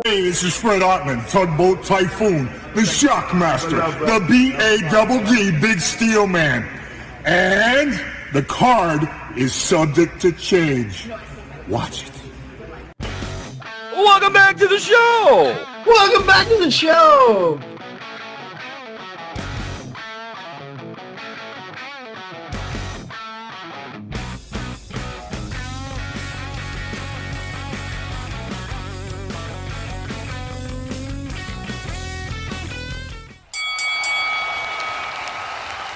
Hey, this is Fred Ottman, Tugboat Typhoon, the Shockmaster, the B-A-double-D, Big Steel Man. And the card is subject to change. Watch it. Welcome back to the show! Welcome back to the show!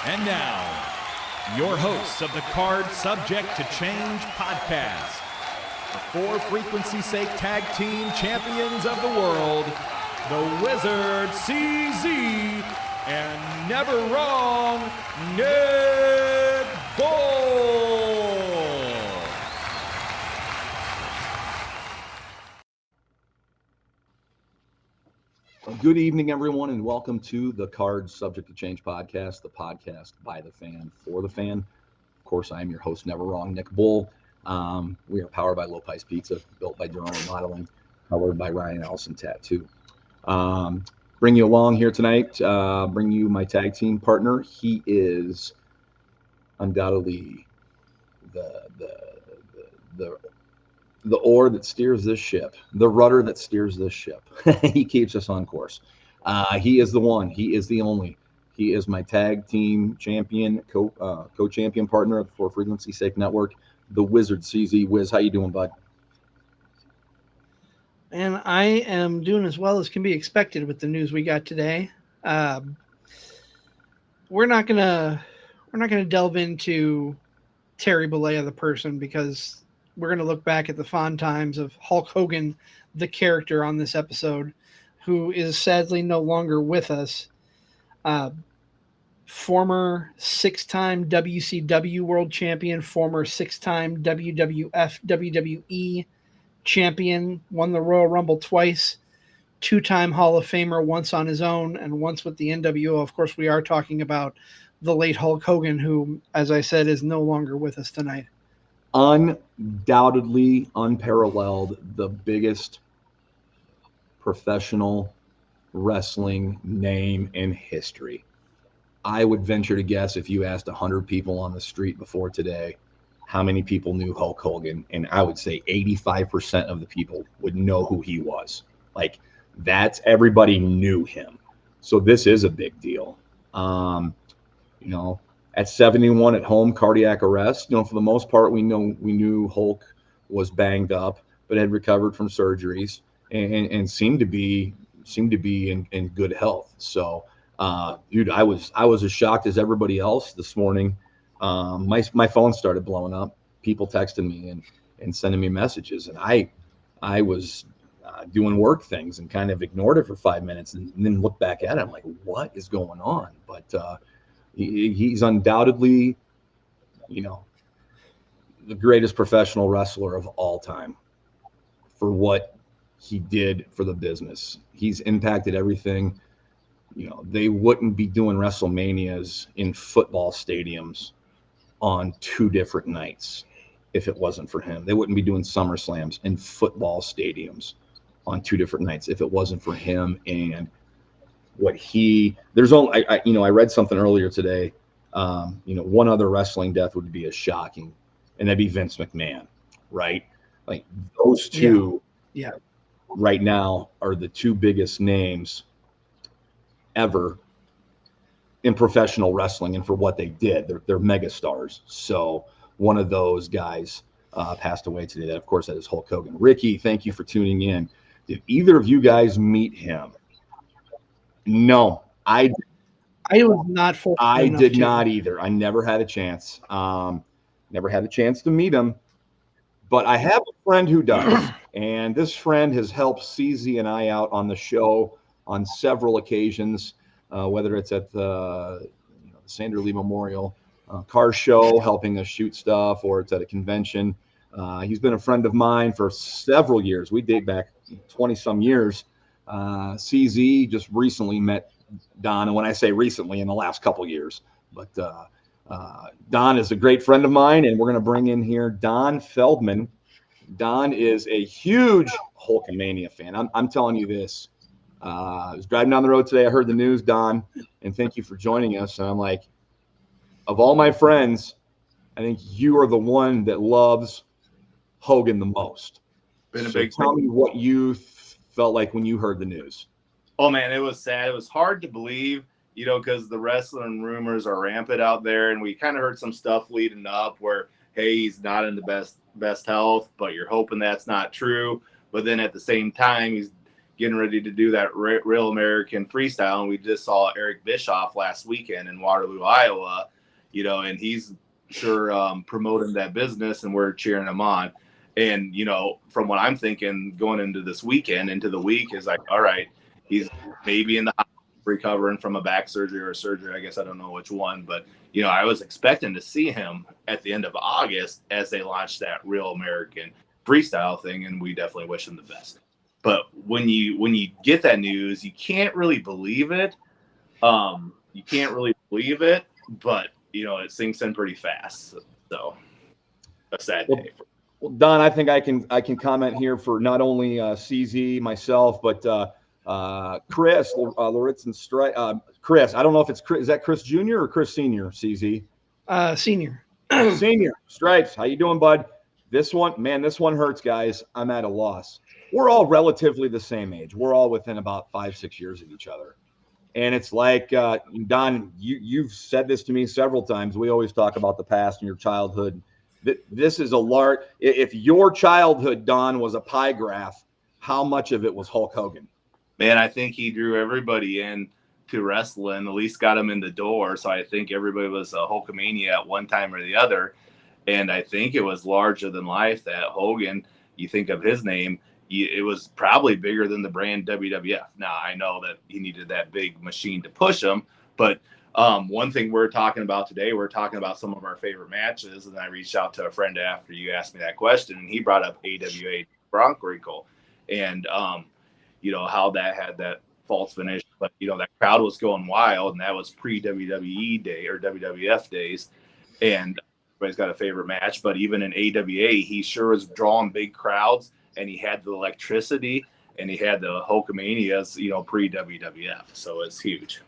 And now, your hosts of the Card Subject to Change podcast, the For Frequency's Sake Tag Team Champions of the World, the Wizard CZ, and Never Wrong Nick Bull. Good evening, everyone, and welcome to the Card Subject to Change podcast, the podcast by the fan, for the fan. Of course, I am your host, Never Wrong, Nick Bull. We are powered by Low Pies Pizza, built by Jerome Modeling, powered by Ryan Allison Tattoo. Bring you along here tonight, bring you my tag team partner. He is undoubtedly the oar that steers this ship, the rudder that steers this ship. He keeps us on course. He is the one. He is the only. He is my tag team champion, co-champion partner of the For Frequency's Sake Network, the Wizard CZ. Wiz, how you doing, bud? And I am doing as well as can be expected with the news we got today. We're not gonna delve into Terry Bollea, the person, because we're going to look back at the fond times of Hulk Hogan, the character on this episode, who is sadly no longer with us. Former six-time WCW World Champion, former six-time WWF, WWE Champion, won the Royal Rumble twice, two-time Hall of Famer, once on his own and once with the NWO. Of course, we are talking about the late Hulk Hogan, who, as I said, is no longer with us tonight. Undoubtedly, unparalleled, the biggest professional wrestling name in history. I would venture to guess, if you asked 100 people on the street before today how many people knew Hulk Hogan, and I would say 85% of the people would know who he was. Like, everybody knew him. So this is a big deal. At 71 at home, cardiac arrest. For the most part, we knew Hulk was banged up, but had recovered from surgeries and seemed to be in good health. So, dude, I was as shocked as everybody else this morning. My phone started blowing up. People texting me and sending me messages, and I was doing work things and kind of ignored it for 5 minutes, and then looked back at it. I'm like, what is going on? But he's undoubtedly, the greatest professional wrestler of all time for what he did for the business. He's impacted everything. They wouldn't be doing WrestleManias in football stadiums on two different nights if it wasn't for him. They wouldn't be doing SummerSlams in football stadiums on two different nights if it wasn't for him. And I read something earlier today. One other wrestling death would be as shocking, and that'd be Vince McMahon, right? Like, those two, right now are the two biggest names ever in professional wrestling, and for what they did, they're mega stars. So one of those guys passed away today. That, of course, that is Hulk Hogan. Ricky, thank you for tuning in. Did either of you guys meet him? No, I was not fortunate. I did not either. I never had a chance. Never had a chance to meet him, but I have a friend who does, and this friend has helped CZ and I out on the show on several occasions, whether it's at the Sandra Lee Memorial car show, helping us shoot stuff, or it's at a convention. He's been a friend of mine for several years. We date back 20-some years. CZ just recently met Don, and when I say recently, in the last couple years. But Don is a great friend of mine, and we're going to bring in here Don Feldman, Don is a huge Hulkamania fan. I'm telling you this. I was driving down the road today. I heard the news, Don, and thank you for joining us. And I'm like, of all my friends, I think you are the one that loves Hogan the most. Been a So big tell fan. me what you felt like when you heard the news. Oh man, it was sad. It was hard to believe, because the wrestling rumors are rampant out there, and we kind of heard some stuff leading up where, hey, he's not in the best health, but you're hoping that's not true. But then at the same time, he's getting ready to do that Real American Freestyle, and we just saw Eric Bischoff last weekend in Waterloo, Iowa, and he's sure promoting that business, and we're cheering him on. And from what I'm thinking, going into this weekend, into the week, is like, all right, he's maybe in the hospital recovering from a back surgery or a surgery. I guess I don't know which one, but I was expecting to see him at the end of August as they launched that Real American Freestyle thing, and we definitely wish him the best. But when you get that news, you can't really believe it. But it sinks in pretty fast. So a sad day. Well, Don, I think I can comment here for not only CZ, myself, but Chris, Loritz and Chris. I don't know if it's Chris. Is that Chris Jr. or Chris Senior? CZ. Senior. Senior. Stripes. How you doing, bud? This one hurts, guys. I'm at a loss. We're all relatively the same age. We're all within about 5-6 years of each other. And it's like, Don, you've said this to me several times. We always talk about the past and your childhood. This is a large, if your childhood, Don, was a pie graph, how much of it was Hulk Hogan? Man, I think he drew everybody in to wrestling, at least got them in the door. So I think everybody was a Hulkamania at one time or the other. And I think it was larger than life that Hogan, you think of his name, it was probably bigger than the brand WWF. Now, I know that he needed that big machine to push him, but one thing we're talking about today, we're talking about some of our favorite matches, and I reached out to a friend after you asked me that question, and he brought up AWA Bronc Wrinkle, and how that had that false finish, but that crowd was going wild, and that was pre-WWE day or WWF days, and everybody's got a favorite match. But even in AWA, he sure was drawing big crowds, and he had the electricity, and he had the Hulkamanias, pre-WWF, so it's huge.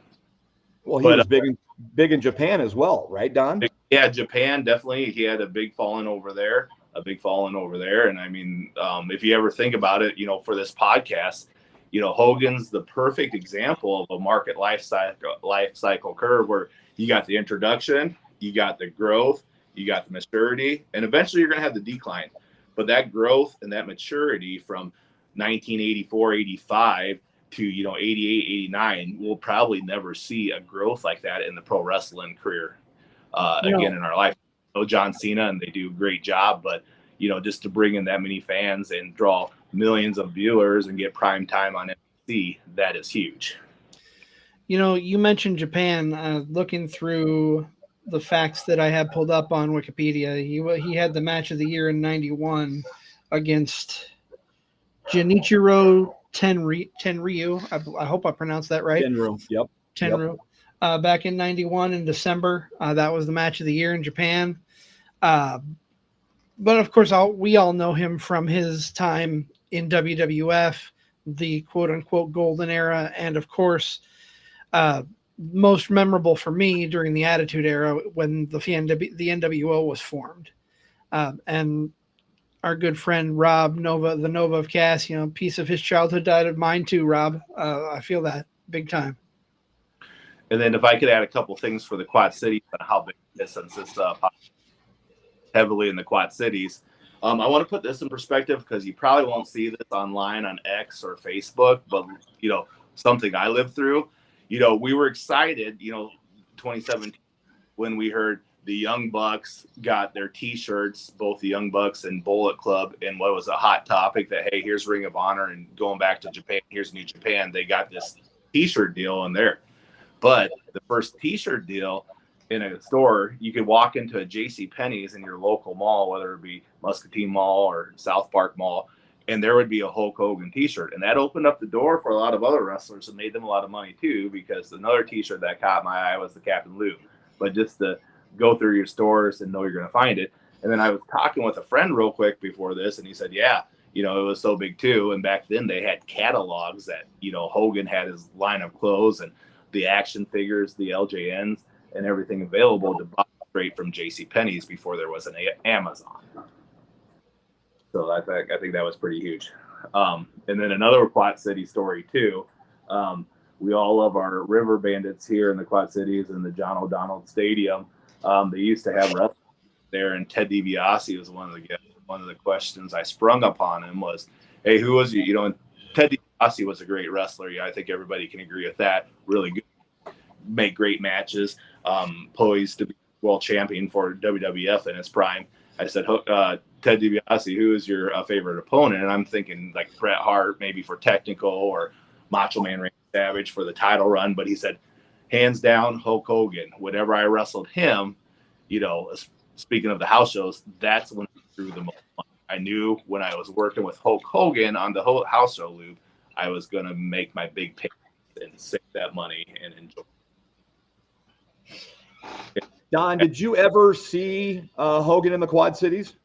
Well, he was big in Japan as well, right, Don? Yeah, Japan, definitely. He had a big falling over there. And I mean, if you ever think about it, for this podcast, Hogan's the perfect example of a market life cycle curve where you got the introduction, you got the growth, you got the maturity, and eventually you're going to have the decline. But that growth and that maturity from 1984, 85 to 88, 89, we'll probably never see a growth like that in the pro wrestling career again in our life. John Cena, and they do a great job, but just to bring in that many fans and draw millions of viewers and get prime time on NBC, that is huge. You mentioned Japan. Looking through the facts that I have pulled up on Wikipedia, he had the match of the year in '91 against Junichiro Tenryu. I hope I pronounced that right. Tenryu, yep. Tenryu. Yep. Back in '91 in December. That was the match of the year in Japan. But of course, we all know him from his time in WWF, the quote-unquote golden era, and of course, most memorable for me during the Attitude Era when the NWO was formed. And our good friend Rob Nova, the Nova of Cass, piece of his childhood died of mine too, Rob. I feel that big time. And then if I could add a couple things for the Quad Cities on how big it is, since it's heavily in the Quad Cities. I want to put this in perspective because you probably won't see this online on X or Facebook, but something I lived through. We were excited, 2017 when we heard the Young Bucks got their T-shirts, both the Young Bucks and Bullet Club, and what was a hot topic that, hey, here's Ring of Honor, and going back to Japan, here's New Japan. They got this T-shirt deal in there. But the first T-shirt deal in a store, you could walk into a JCPenney's in your local mall, whether it be Muscatine Mall or South Park Mall, and there would be a Hulk Hogan T-shirt. And that opened up the door for a lot of other wrestlers and made them a lot of money too, because another T-shirt that caught my eye was the Captain Lou. But just to go through your stores and know you're going to find it. And then I was talking with a friend real quick before this, and he said, yeah, it was so big too. And back then they had catalogs that, Hogan had his line of clothes and the action figures, the LJNs, and everything available to buy straight from JCPenney's before there was an Amazon. So I think that was pretty huge. And then another Quad City story too. We all love our River Bandits here in the Quad Cities in the John O'Donnell Stadium. They used to have wrestling there, and Ted DiBiase was one of the questions I sprung upon him was, hey, who was you? And Ted DiBiase was a great wrestler. Yeah, I think everybody can agree with that. Really good, make great matches, poised to be world champion for WWF in his prime. I said, Ted DiBiase, who is your favorite opponent? And I'm thinking like Bret Hart, maybe for technical, or Macho Man Randy Savage for the title run. But he said, hands down, Hulk Hogan. Whenever I wrestled him, speaking of the house shows, that's when I threw the most money. I knew when I was working with Hulk Hogan on the whole house show loop, I was going to make my big pay and save that money and enjoy it. Don, did you ever see Hogan in the Quad Cities?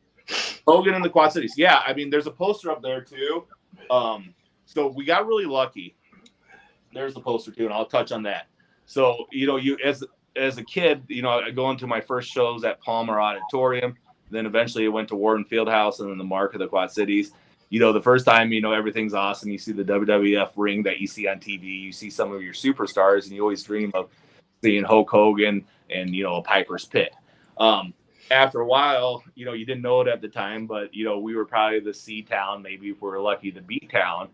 Hogan in the Quad Cities. Yeah, I mean, there's a poster up there too. So we got really lucky. There's the poster too, and I'll touch on that. So, you as a kid, I go into my first shows at Palmer Auditorium. Then eventually it went to Warden Fieldhouse and then the Mark of the Quad Cities. The first time, everything's awesome. You see the WWF ring that you see on TV. You see some of your superstars, and you always dream of seeing Hulk Hogan and, a Piper's Pit. After a while, you didn't know it at the time, but, we were probably the C town, maybe if we were lucky, the B town.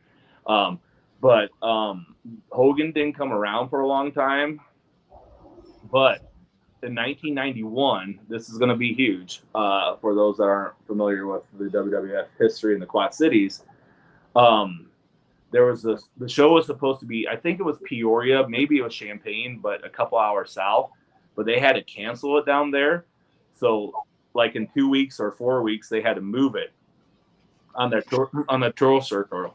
But Hogan didn't come around for a long time. But in 1991, this is going to be huge for those that aren't familiar with the WWF history in the Quad Cities. There was the show was supposed to be, I think it was Peoria, maybe it was Champaign, but a couple hours south. But they had to cancel it down there. So, like in 2 weeks or 4 weeks, they had to move it on their tour circle.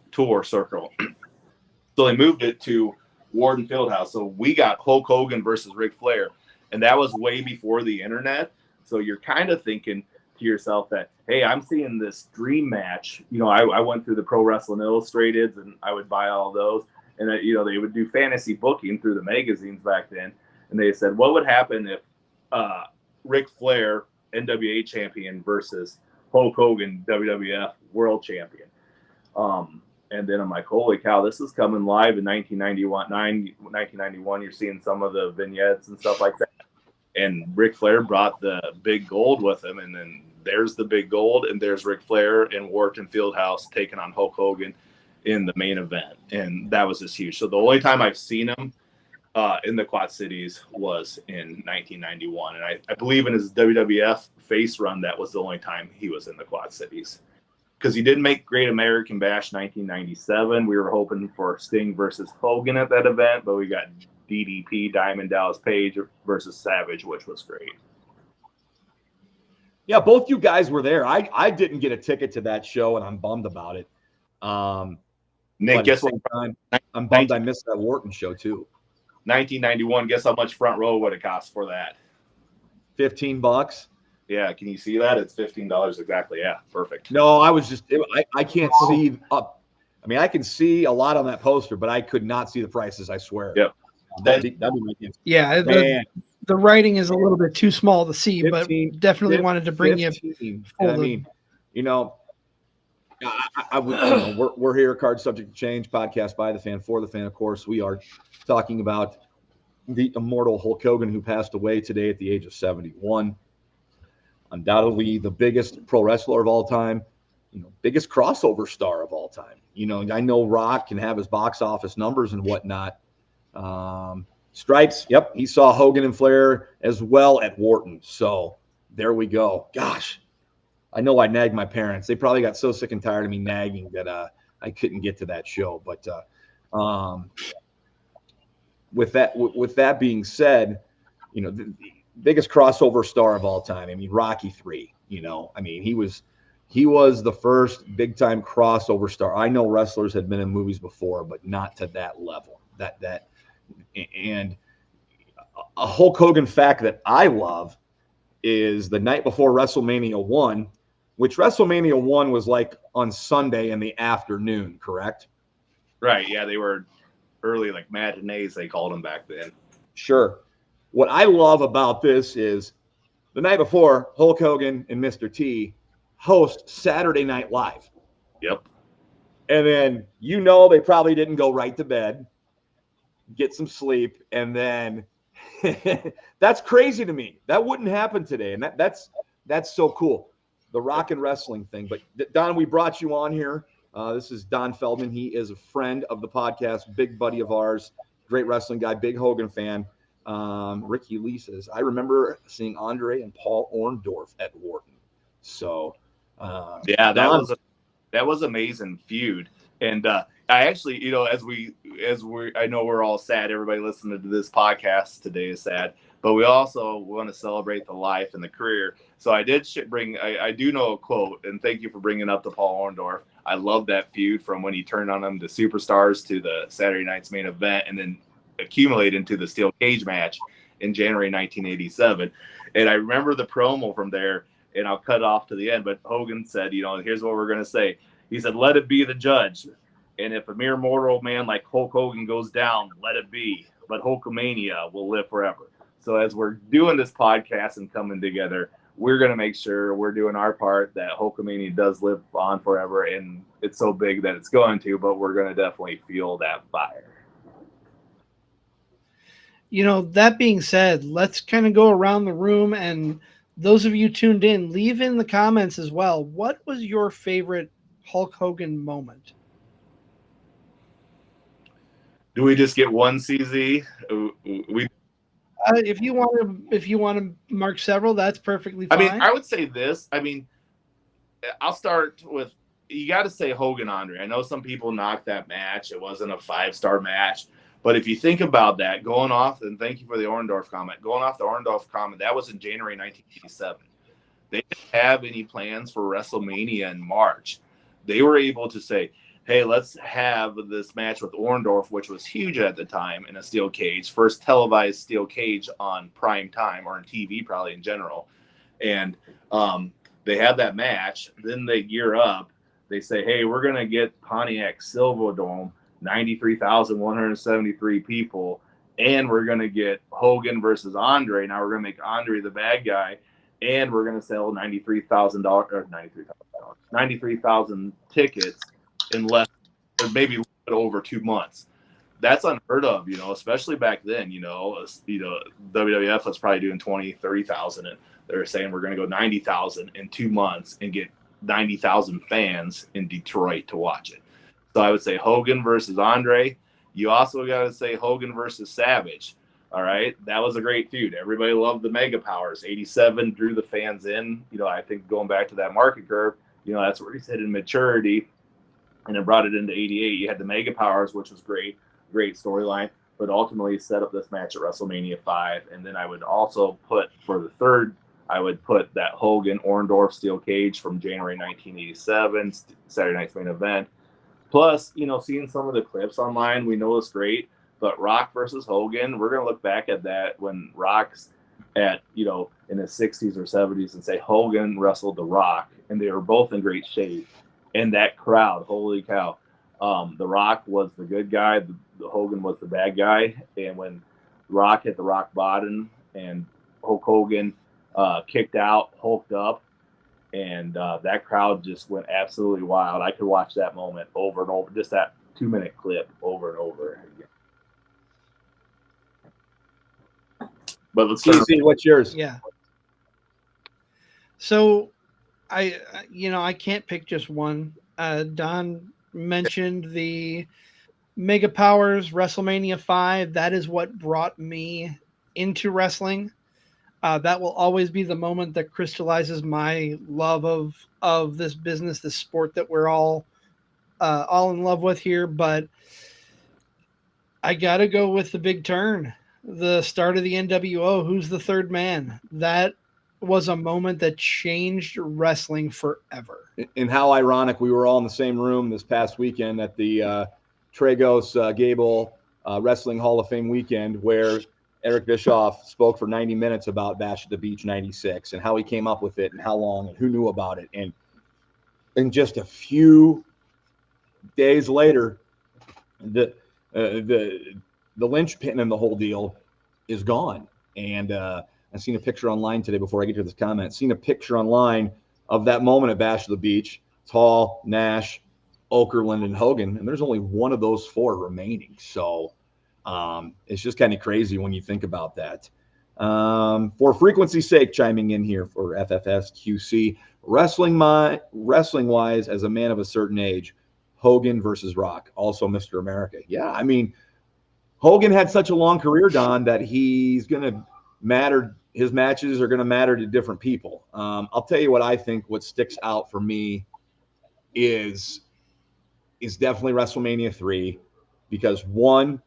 So they moved it to Warden Fieldhouse. So we got Hulk Hogan versus Ric Flair, and that was way before the internet. So you're kind of thinking to yourself that, hey, I'm seeing this dream match. I went through the Pro Wrestling Illustrateds, and I would buy all those. And they would do fantasy booking through the magazines back then. And they said, what would happen if Ric Flair, NWA champion, versus Hulk Hogan, WWF world champion? And then I'm like, holy cow, this is coming live in 1991. You're seeing some of the vignettes and stuff like that. And Ric Flair brought the big gold with him. And then there's the big gold, and there's Ric Flair in Wharton Fieldhouse taking on Hulk Hogan in the main event. And that was just huge. So the only time I've seen him in the Quad Cities was in 1991. And I believe in his WWF face run, that was the only time he was in the Quad Cities. Because he didn't make Great American Bash 1997. We were hoping for Sting versus Hogan at that event, but we got DDP, Diamond Dallas Page versus Savage, which was great. Yeah, both you guys were there. I didn't get a ticket to that show, and I'm bummed about it. Nick, guess what? I'm bummed I missed that Wharton show too. 1991. Guess how much front row would it cost for that? $15. Yeah, can you see that? It's $15 exactly. Yeah, perfect. No, I can't see up. I mean, I can see a lot on that poster, but I could not see the prices, I swear. Yep. That'd be my gift. Yeah, the writing is a little bit too small to see, 15, but definitely wanted to bring 15. You. I mean, I would. We're here, Card Subject to Change podcast by the fan, for the fan. Of course, we are talking about the immortal Hulk Hogan, who passed away today at the age of 71. Undoubtedly the biggest pro wrestler of all time, biggest crossover star of all time. I know Rock can have his box office numbers and whatnot. Stripes, yep, he saw Hogan and Flair as well at Wharton. So there we go. Gosh, I know I nagged my parents. They probably got so sick and tired of me nagging that I couldn't get to that show. But with that being said, the biggest crossover star of all time. I mean, Rocky III, I mean, he was the first big time crossover star. I know wrestlers had been in movies before, but not to that level. And a Hulk Hogan fact that I love is the night before WrestleMania 1, which WrestleMania 1 was like on Sunday in the afternoon, correct? Right. Yeah, they were early, like matinees, they called them back then. Sure. What I love about this is the night before, Hulk Hogan and Mr. T host Saturday Night Live. Yep. And then, they probably didn't go right to bed, get some sleep, and then that's crazy to me. That wouldn't happen today. And that's so cool. The rock and wrestling thing. But Don, we brought you on here. This is Don Feldman. He is a friend of the podcast, big buddy of ours, great wrestling guy, big Hogan fan. Ricky Lee says, I remember seeing Andre and Paul Orndorff at Wharton. So, yeah, Don, that was amazing feud. And I actually, I know we're all sad. Everybody listening to this podcast today is sad, but we also want to celebrate the life and the career. So I did I do know a quote, and thank you for bringing up the Paul Orndorff. I love that feud from when he turned on them to Superstars to the Saturday Night's Main Event, and then accumulate into the steel cage match in January 1987. And I remember the promo from there, and I'll cut it off to the end, but Hogan said, here's what we're going to say. He said, let it be the judge. And if a mere mortal man like Hulk Hogan goes down, let it be. But Hulkamania will live forever. So as we're doing this podcast and coming together, we're going to make sure we're doing our part that Hulkamania does live on forever. And it's so big that it's going to, but we're going to definitely feel that fire. That being said, let's kind of go around the room, and those of you tuned in, leave in the comments as well. What was your favorite Hulk Hogan moment? Do we just get one CZ? If you want to mark several, that's perfectly fine. I mean, I would say this. I mean, I'll start with, you got to say Hogan Andre. I know some people knocked that match. It wasn't a 5-star match. But if you think about that, going off, and thank you for the Orndorff comment, going off the Orndorff comment, that was in January 1987. They didn't have any plans for WrestleMania in March. They were able to say, hey, let's have this match with Orndorff, which was huge at the time, in a steel cage, first televised steel cage on prime time, or on TV probably in general. And they have that match. Then they gear up. They say, hey, we're going to get Pontiac Silverdome, 93,173 people, and we're going to get Hogan versus Andre. Now we're going to make Andre the bad guy, and we're going to sell $93,000 tickets in less, or maybe over 2 months. That's unheard of, especially back then. WWF was probably doing 20, 30,000, and they're saying we're going to go 90,000 in 2 months and get 90,000 fans in Detroit to watch it. So I would say Hogan versus Andre. You also got to say Hogan versus Savage. All right. That was a great feud. Everybody loved the Mega Powers. 87 drew the fans in. I think going back to that market curve, that's where he's hit in maturity. And it brought it into 88. You had the Mega Powers, which was great storyline, but ultimately set up this match at WrestleMania 5. And then I would also put, for the third, I would put that Hogan Orndorff steel cage from January 1987, Saturday Night's Main Event. Plus, seeing some of the clips online, we know it's great, but Rock versus Hogan, we're going to look back at that when Rock's at, in his 60s or 70s and say Hogan wrestled The Rock, and they were both in great shape. And that crowd, holy cow. The Rock was the good guy, the Hogan was the bad guy. And when Rock hit the rock bottom and Hulk Hogan kicked out, hulked up, and that crowd just went absolutely wild. I could watch that moment over and over, just that 2-minute clip over and over again. But let's see what's yours. Yeah. So I can't pick just one. Don mentioned the Mega Powers WrestleMania 5. That is what brought me into wrestling. That will always be the moment that crystallizes my love of this business, this sport that we're all in love with here. But I got to go with the big turn, the start of the NWO. Who's the third man? That was a moment that changed wrestling forever. And how ironic, we were all in the same room this past weekend at the Tragos Gable Wrestling Hall of Fame weekend, where Eric Bischoff spoke for 90 minutes about Bash at the Beach 96 and how he came up with it and how long and who knew about it. And just a few days later, the linchpin in the whole deal is gone. And I've seen a picture online today before I get to this comment. Seen a picture online of that moment at Bash at the Beach. It's Hall, Nash, Okerlund, and Hogan, and there's only one of those four remaining. So it's just kind of crazy when you think about that. For frequency's sake, chiming in here for FFSQC, wrestling-wise, as a man of a certain age, Hogan versus Rock, also Mr. America. Yeah, I mean, Hogan had such a long career, Don, that he's going to matter. His matches are going to matter to different people. I'll tell you what I think. What sticks out for me is definitely WrestleMania 3, because 1,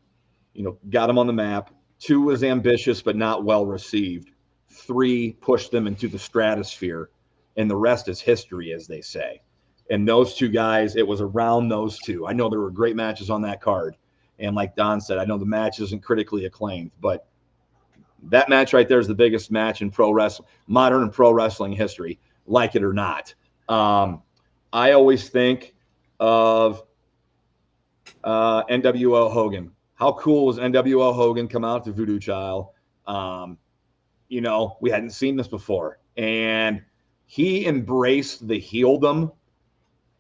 got him on the map. 2 was ambitious but not well received. 3 pushed them into the stratosphere, and the rest is history, as they say. And those 2 guys, it was around those 2. I know there were great matches on that card, and like Don said, I know the match isn't critically acclaimed, but that match right there is the biggest match in modern and pro wrestling history, like it or not. I always think of NWO Hogan. How cool was NWO Hogan come out to Voodoo Child? We hadn't seen this before. And he embraced the heeldom.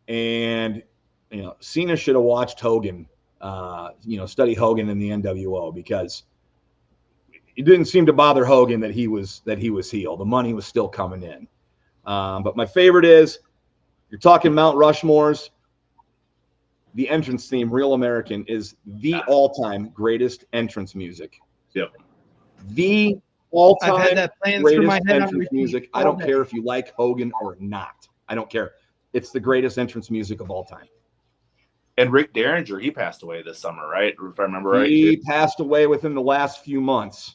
And, Cena should have watched Hogan, study Hogan in the NWO, because it didn't seem to bother Hogan that he was heel. The money was still coming in. But my favorite is, you're talking Mount Rushmores, the entrance theme, Real American, is the all-time greatest entrance music. Yep. The all-time I've had that playing greatest through my head entrance music. I don't care if you like Hogan or not. I don't care. It's the greatest entrance music of all time. And Rick Derringer, he passed away this summer, right? If I remember right. He passed away within the last few months.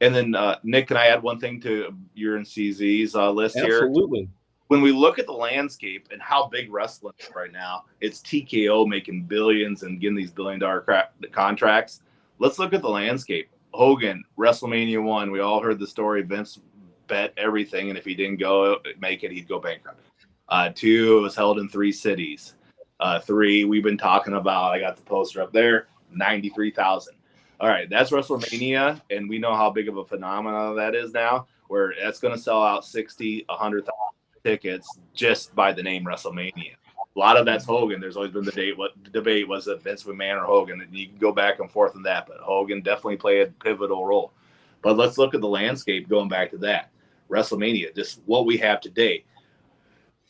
And then, Nick, can I add one thing to your and CZ's list here? Absolutely. When we look at the landscape and how big wrestling is right now, it's TKO making billions and getting these billion-dollar contracts. Let's look at the landscape. Hogan, WrestleMania 1, we all heard the story. Vince bet everything, and if he didn't make it, he'd go bankrupt. 2, it was held in 3 cities. 3, we've been talking about, I got the poster up there, 93,000. All right, that's WrestleMania, and we know how big of a phenomenon that is now, where that's going to sell out 60, 100,000 tickets just by the name WrestleMania. A lot of that's Hogan. There's always been the debate was it Vince McMahon or Hogan, and you can go back and forth on that, but Hogan definitely played a pivotal role. But let's look at the landscape going back to that. WrestleMania, just what we have today.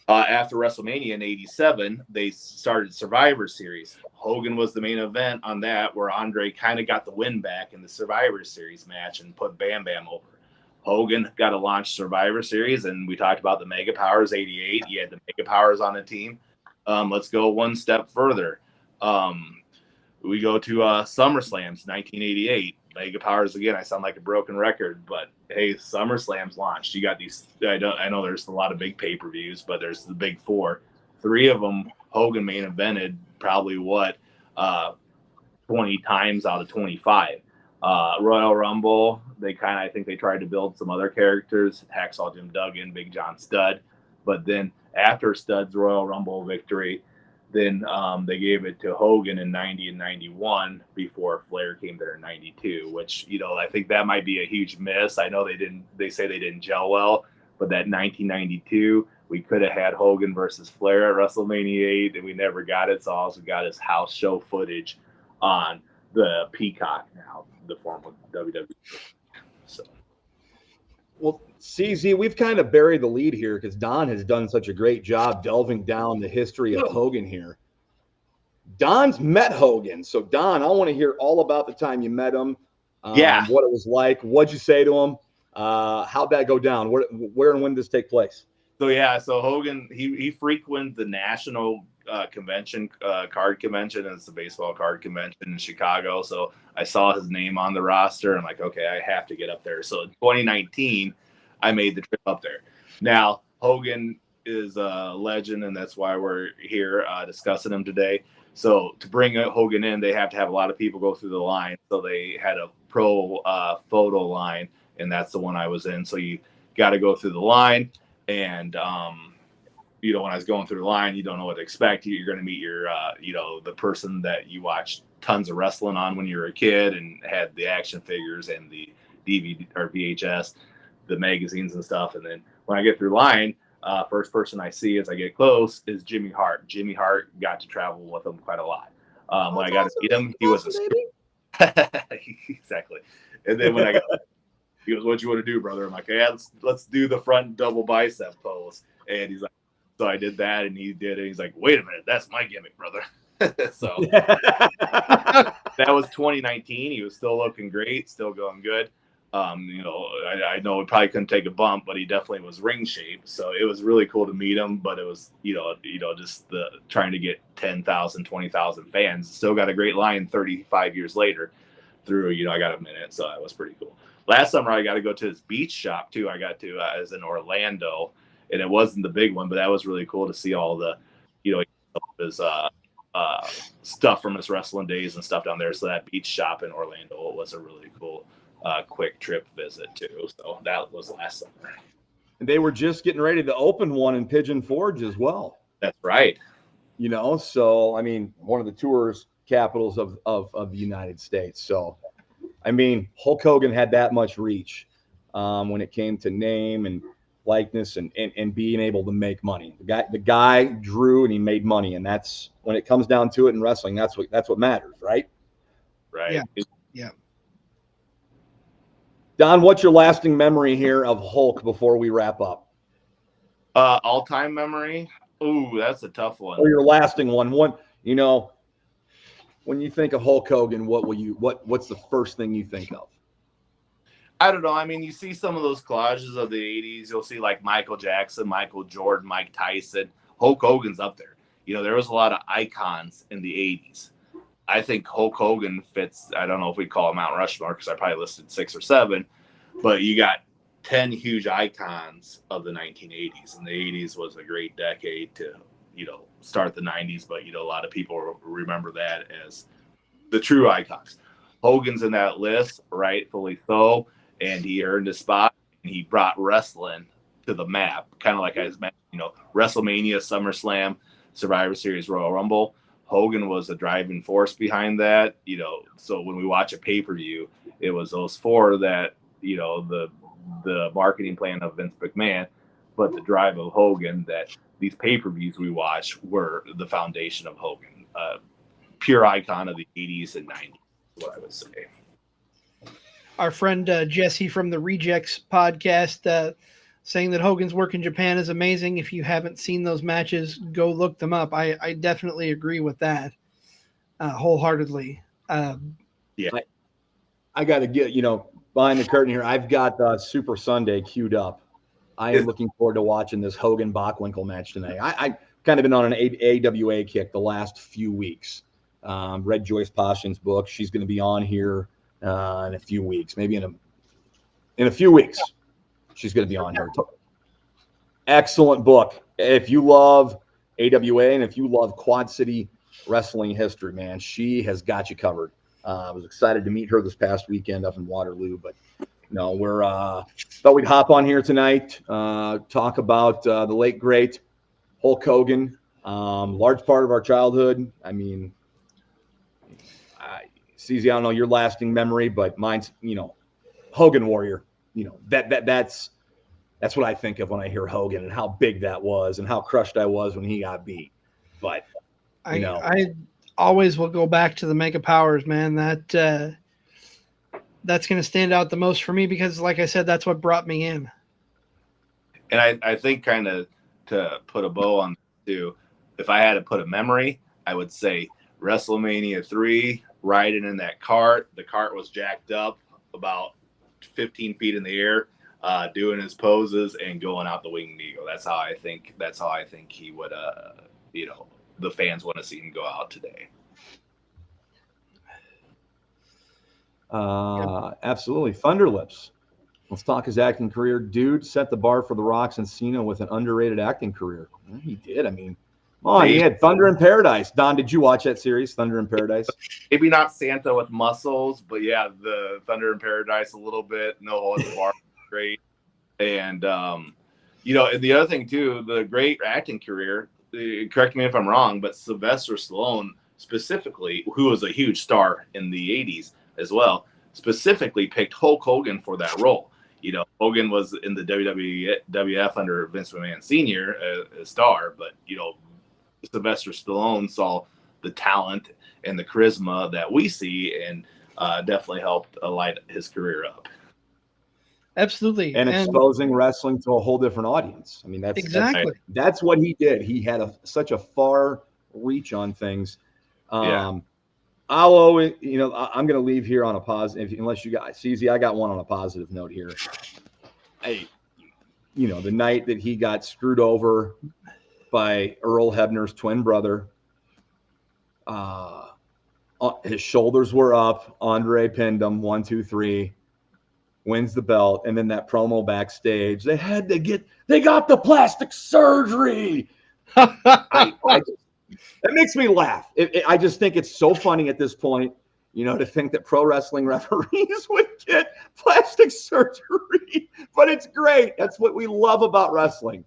After WrestleMania in 87, they started Survivor Series. Hogan was the main event on that, where Andre kind of got the win back in the Survivor Series match and put Bam Bam over. Hogan got to launch Survivor Series, and we talked about the Mega Powers 88. You had the Mega Powers on the team. Let's go one step further. We go to SummerSlam's 1988. Mega Powers again. I sound like a broken record, but hey, SummerSlam's launched. You got these. I know there's a lot of big pay-per-views, but there's the big 4. 3 of them Hogan main evented probably 20 times out of 25. Royal Rumble, I think they tried to build some other characters, Hacksaw Jim Duggan, Big John Studd, but then after Studd's Royal Rumble victory, then they gave it to Hogan in 90 and 91 before Flair came there in 92, which, I think that might be a huge miss. I know they say they didn't gel well, but that 1992, we could have had Hogan versus Flair at WrestleMania 8, and we never got it, so all we got is house show footage on the Peacock now, the form of WWE. So, well, CZ, we've kind of buried the lead here because Don has done such a great job delving down the history of Hogan here. Don's met Hogan, so Don, I want to hear all about the time you met him. What it was like. What'd you say to him? How'd that go down? Where and when did this take place? So Hogan, he frequented the national convention, card convention, and it's the baseball card convention in Chicago. So I saw his name on the roster. I'm like, okay, I have to get up there. So in 2019, I made the trip up there. Now, Hogan is a legend, and that's why we're here discussing him today. So to bring Hogan in, they have to have a lot of people go through the line. So they had a pro photo line, and that's the one I was in. So you got to go through the line, and when I was going through the line, you don't know what to expect. You're going to meet your, the person that you watched tons of wrestling on when you were a kid and had the action figures and the DVD or VHS, the magazines and stuff. And then when I get through line, first person I see as I get close is Jimmy Hart. Jimmy Hart got to travel with him quite a lot. When I got to meet him, he was exactly. And then when I got, he goes, "What you want to do, brother?" I'm like, "Yeah, let's do the front double bicep pose." And he's like, so I did that, and he did it. He's like, "Wait a minute, that's my gimmick, brother." So that was 2019. He was still looking great, still going good. I know he probably couldn't take a bump, but he definitely was ring shape. So it was really cool to meet him. But it was, just the trying to get 10,000, 20,000 fans. Still got a great line 35 years later through, I got a minute. So that was pretty cool. Last summer, I got to go to his beach shop too. I got to, as in Orlando, and it wasn't the big one, but that was really cool to see all the, his stuff from his wrestling days and stuff down there. So that beach shop in Orlando was a really cool, quick trip visit too. So that was last summer. And they were just getting ready to open one in Pigeon Forge as well. That's right. So I mean, one of the tourist capitals of the United States. So, I mean, Hulk Hogan had that much reach when it came to name and likeness and being able to make money. The guy drew and he made money, and that's when it comes down to it in wrestling. That's what matters, right? Right. Yeah. Don, what's your lasting memory here of Hulk before we wrap up? All-time memory? Ooh, that's a tough one. Or your lasting one. When you think of Hulk Hogan, what's the first thing you think of? I don't know. I mean, you see some of those collages of the 80s. You'll see like Michael Jackson, Michael Jordan, Mike Tyson. Hulk Hogan's up there. There was a lot of icons in the 80s. I think Hulk Hogan fits, I don't know if we call him Mount Rushmore because I probably listed 6 or 7, but you got 10 huge icons of the 1980s. And the 80s was a great decade to, start the 90s, but, a lot of people remember that as the true icons. Hogan's in that list, rightfully so, and he earned a spot, and he brought wrestling to the map, kind of like I mentioned, WrestleMania, SummerSlam, Survivor Series, Royal Rumble. Hogan was a driving force behind that, so when we watch a pay-per-view, it was those 4 that, the marketing plan of Vince McMahon, but the drive of Hogan, that these pay-per-views we watch were the foundation of Hogan, pure icon of the 80s and 90s, is what I would say. Our friend Jesse from the Rejects podcast saying that Hogan's work in Japan is amazing. If you haven't seen those matches, go look them up. I definitely agree with that wholeheartedly. Yeah. I got to get, behind the curtain here. I've got Super Sunday queued up. I am looking forward to watching this Hogan Bockwinkel match tonight. I kind of been on an AWA kick the last few weeks. Read Joyce Poshin's book. She's going to be on here in a few weeks, maybe in a few weeks. She's going to be on here. Excellent book. If you love AWA and if you love Quad City wrestling history, man, she has got you covered. I was excited to meet her this past weekend up in Waterloo, but we're thought we'd hop on here tonight, talk about the late great Hulk Hogan, large part of our childhood. I mean, CZ, I don't know your lasting memory, but mine's Hogan Warrior. That's what I think of when I hear Hogan and how big that was and how crushed I was when he got beat. But I always will go back to the Mega Powers, man. That's going to stand out the most for me because, like I said, that's what brought me in. And I think kind of to put a bow on too, if I had to put a memory, I would say WrestleMania 3, riding in that cart. The cart was jacked up about 15 feet in the air, doing his poses and going out the winged eagle. That's how I think he would, the fans want to see him go out today. Absolutely. Thunderlips. Let's talk his acting career. Dude set the bar for The Rock's and Cena with an underrated acting career. Well, he did. I mean, he had Thunder in Paradise. Don, did you watch that series, Thunder in Paradise? Maybe not Santa with muscles, but yeah, the Thunder in Paradise a little bit. No Holds Barred, great. And, and the other thing, too, the great acting career, correct me if I'm wrong, but Sylvester Stallone specifically, who was a huge star in the 80s as well, specifically picked Hulk Hogan for that role. Hogan was in the WWF under Vince McMahon Sr., a star, but, Sylvester Stallone saw the talent and the charisma that we see and definitely helped light his career up. Absolutely. And exposing wrestling to a whole different audience. I mean, that's what he did. He had such a far reach on things. I'll always, I'm going to leave here on a positive, unless you guys, CZ, I got one on a positive note here. The night that he got screwed over by Earl Hebner's twin brother, his shoulders were up. Andre pinned him 1, 2, 3, wins the belt. And then that promo backstage, they got the plastic surgery. That makes me laugh. I just think it's so funny at this point, to think that pro wrestling referees would get plastic surgery. But it's great. That's what we love about wrestling.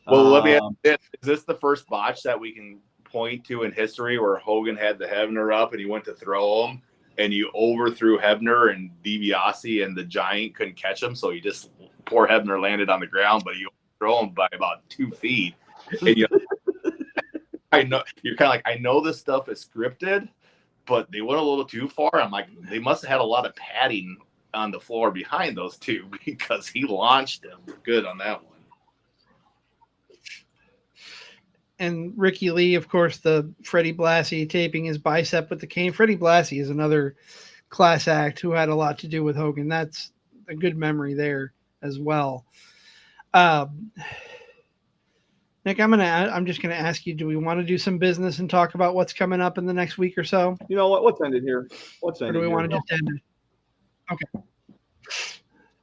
Well, let me ask you, is this the first botch that we can point to in history where Hogan had the Hebner up and he went to throw him and you overthrew Hebner and DiBiase and the Giant couldn't catch him? So poor Hebner landed on the ground, but you throw him by about 2 feet. And I know you're kind of like, I know this stuff is scripted, but they went a little too far. I'm like, they must have had a lot of padding on the floor behind those two because he launched them good on that one. And Ricky Lee, of course, the Freddie Blassie taping his bicep with the cane. Freddie Blassie is another class act who had a lot to do with Hogan. That's a good memory there as well. Nick, I'm just gonna ask you: do we want to do some business and talk about what's coming up in the next week or so? You know what? What's ended here? Or do we want to just end it? Okay.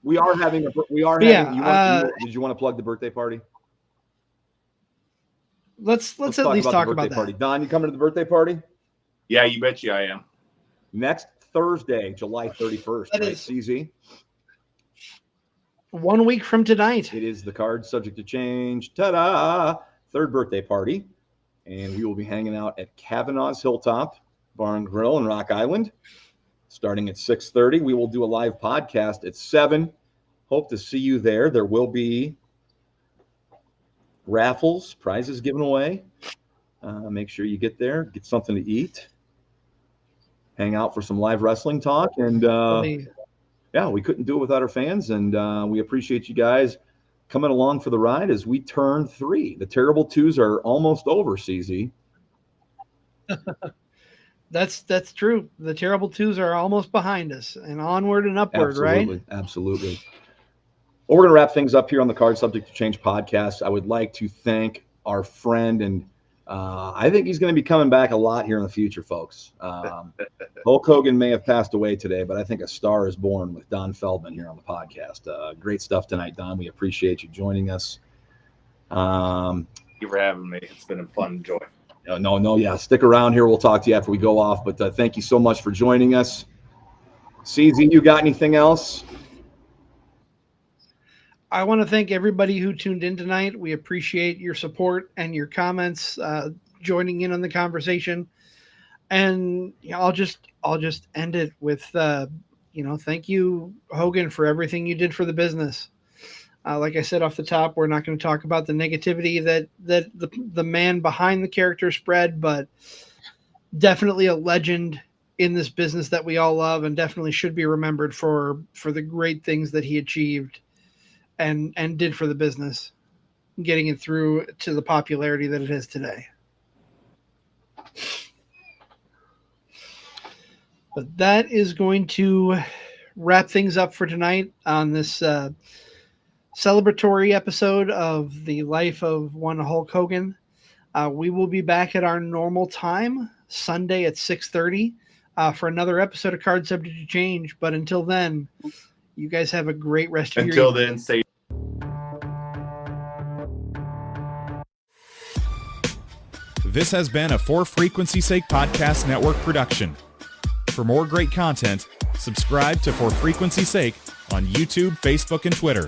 We are having. Did you want to plug the birthday party? Let's at least talk about that. Party. Don, you coming to the birthday party? Yeah, you betcha I am. Next Thursday, July 31st, right, CZ? 1 week from tonight. It is the card subject to change. Ta-da! Third birthday party. And we will be hanging out at Kavanaugh's Hilltop Bar and Grill in Rock Island. Starting at 6:30. We will do a live podcast at 7. Hope to see you there. There will be raffles, prizes given away. Make sure you get there, get something to eat, hang out for some live wrestling talk. And we couldn't do it without our fans. And we appreciate you guys coming along for the ride as we turn 3. The terrible 2s are almost over, CZ. That's true. The terrible 2s are almost behind us and onward and upward, right? Absolutely. Well, we're going to wrap things up here on the Card Subject to Change podcast. I would like to thank our friend, and I think he's going to be coming back a lot here in the future, folks. Hulk Hogan may have passed away today, but I think a star is born with Don Feldman here on the podcast. Great stuff tonight, Don. We appreciate you joining us. Thank you for having me. It's been a fun joy. Yeah. Stick around here. We'll talk to you after we go off, but thank you so much for joining us. CZ, you got anything else? I want to thank everybody who tuned in tonight. We appreciate your support and your comments, joining in on the conversation. And I'll just end it with, thank you, Hogan, for everything you did for the business. Like I said off the top, we're not going to talk about the negativity that the man behind the character spread, but definitely a legend in this business that we all love and definitely should be remembered for the great things that he achieved and did for the business, getting it through to the popularity that it has today. But that is going to wrap things up for tonight on this celebratory episode of the life of one Hulk Hogan. We will be back at our normal time, Sunday at 6:30, for another episode of Card Subject to Change. But until then, You guys have a great rest of your Until evening. then, stay. This has been a For Frequency Sake Podcast Network production. For more great content, subscribe to For Frequency Sake on YouTube, Facebook, and Twitter.